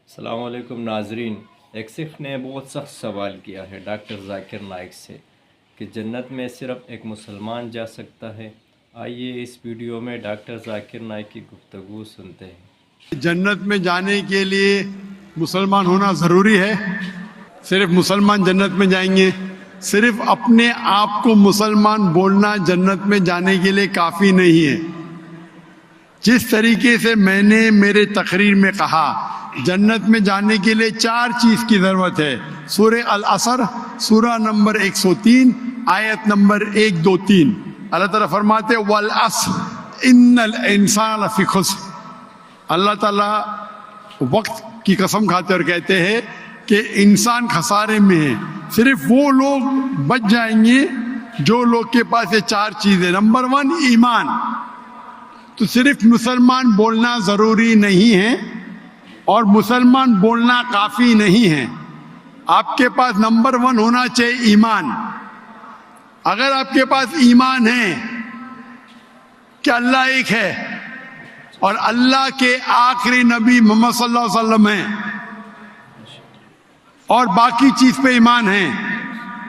السلام علیکم ناظرین، ایک سکھ نے بہت سخت سوال کیا ہے ڈاکٹر ذاکر نائک سے کہ جنت میں صرف ایک مسلمان جا سکتا ہے۔ آئیے اس ویڈیو میں ڈاکٹر ذاکر نائک کی گفتگو سنتے ہیں۔ جنت میں جانے کے لیے مسلمان ہونا ضروری ہے؟ صرف مسلمان جنت میں جائیں گے؟ صرف اپنے آپ کو مسلمان بولنا جنت میں جانے کے لیے کافی نہیں ہے۔ جس طریقے سے میں نے میرے تقریر میں کہا، جنت میں جانے کے لیے 4 چیز کی ضرورت ہے۔ سورہ العصر سورہ نمبر 103 آیت نمبر 1 2 3 اللہ تعالیٰ فرماتے والعصر ان الانسان لفی خسر۔ اللہ تعالیٰ وقت کی قسم کھاتے اور کہتے ہیں کہ انسان خسارے میں ہے۔ صرف وہ لوگ بچ جائیں گے جو لوگ کے پاس یہ 4 چیزیں۔ نمبر 1 ایمان۔ تو صرف مسلمان بولنا ضروری نہیں ہے اور مسلمان بولنا کافی نہیں ہے، آپ کے پاس نمبر 1 ہونا چاہیے ایمان۔ اگر آپ کے پاس ایمان ہے کہ اللہ ایک ہے اور اللہ کے آخری نبی محمد صلی اللہ علیہ وسلم ہیں اور باقی چیز پہ ایمان ہے،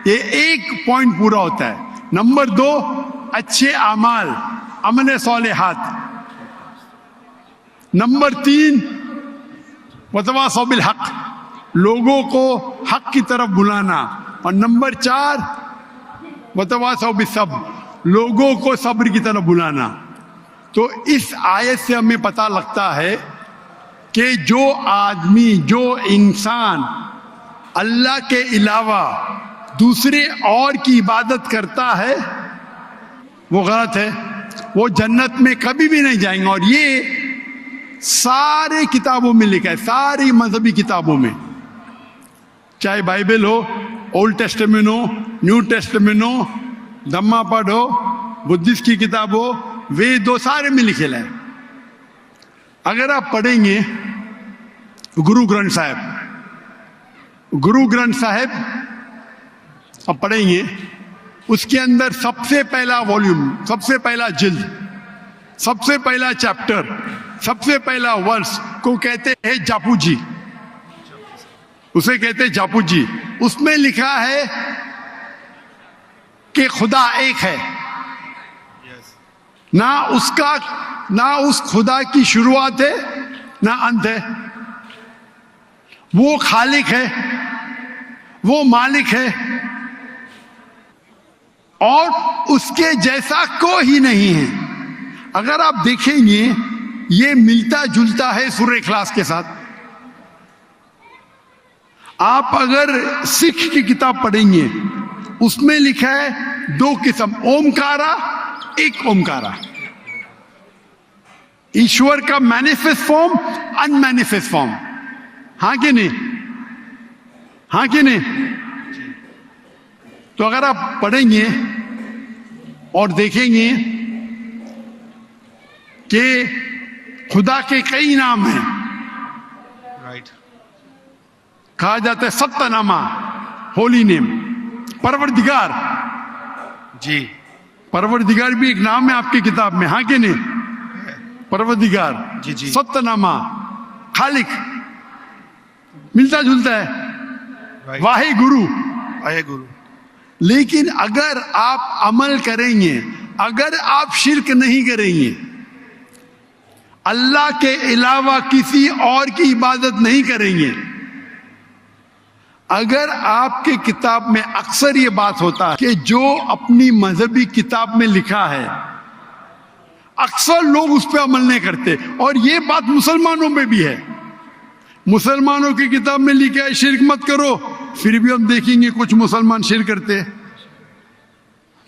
یہ ایک پوائنٹ پورا ہوتا ہے۔ نمبر 2 اچھے اعمال، عمل صالحات۔ نمبر 3 وتواصوا بالحق، لوگوں کو حق کی طرف بلانا۔ اور نمبر 4 وتواصوا بالصبر، لوگوں کو صبر کی طرف بلانا۔ تو اس آیت سے ہمیں پتہ لگتا ہے کہ جو آدمی، جو انسان اللہ کے علاوہ دوسرے اور کی عبادت کرتا ہے وہ غلط ہے، وہ جنت میں کبھی بھی نہیں جائیں گے۔ اور یہ سارے کتابوں میں لکھا ہے، ساری مذہبی کتابوں میں، چاہے بائبل ہو، اولڈ ٹیسٹمنٹ ہو، نیو ٹیسٹمنٹ ہو، دھما پڑھ ہو، بدھسٹ کی کتاب ہو، وید ہو، سارے میں لکھے ہے۔ اگر آپ پڑھیں گے گرو گرنتھ صاحب آپ پڑھیں گے، اس کے اندر سب سے پہلا والیوم، سب سے پہلا جلد، سب سے پہلا چیپٹر، سب سے پہلا ورس کو کہتے ہیں جاپو جی، اسے کہتے ہیں جاپو جی۔ اس میں لکھا ہے کہ خدا ایک ہے، نہ اس خدا کی شروعات ہے نہ انت ہے، وہ خالق ہے، وہ مالک ہے اور اس کے جیسا کوئی ہی نہیں ہے۔ اگر آپ دیکھیں گے یہ ملتا جلتا ہے سورہ اخلاص کے ساتھ۔ آپ اگر سکھ کی کتاب پڑھیں گے اس میں لکھا ہے 2 قسم، اومکارا، ایک اومکارا، ایشور کا مینیفیسٹ فارم، ان مینیفیسٹ فارم۔ ہاں کہ نہیں؟ ہاں کہ نہیں؟ تو اگر آپ پڑھیں گے اور دیکھیں گے کہ خدا کے کئی نام ہیں، کہا جاتا ہے ستہ نامہ، ہولی نیم، پروردگار جی، پروردگار بھی ایک نام ہے آپ کی کتاب میں، ہاں کہ نہیں؟ پروردگار جی جی، ستہ نامہ، خالق، ملتا جلتا ہے، واہے گرو، واہے گرو۔ لیکن اگر آپ عمل کریں گے، اگر آپ شرک نہیں کریں گے، اللہ کے علاوہ کسی اور کی عبادت نہیں کریں گے، اگر آپ کے کتاب میں اکثر یہ بات ہوتا ہے کہ جو اپنی مذہبی کتاب میں لکھا ہے اکثر لوگ اس پہ عمل نہیں کرتے، اور یہ بات مسلمانوں میں بھی ہے۔ مسلمانوں کی کتاب میں لکھا ہے شرک مت کرو، پھر بھی ہم دیکھیں گے کچھ مسلمان شرک کرتے۔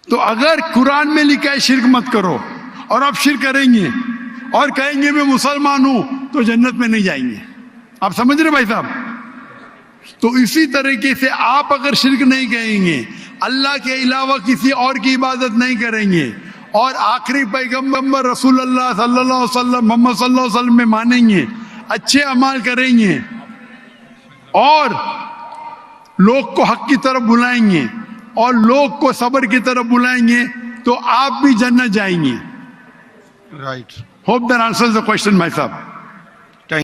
تو اگر قرآن میں لکھا ہے شرک مت کرو اور آپ شرک کریں گے اور کہیں گے میں مسلمان ہوں تو جنت میں نہیں جائیں گے۔ آپ سمجھ رہے بھائی صاحب؟ تو اسی طریقے سے آپ اگر شرک نہیں کہیں گے، اللہ کے علاوہ کسی اور کی عبادت نہیں کریں گے اور آخری پیغمبر رسول اللہ صلی اللہ علیہ وسلم، محمد صلی اللہ علیہ وسلم میں مانیں گے، اچھے اعمال کریں گے اور لوگ کو حق کی طرف بلائیں گے اور لوگ کو صبر کی طرف بلائیں گے تو آپ بھی جنت جائیں گے۔ Right. Hope that answers the question, my sir.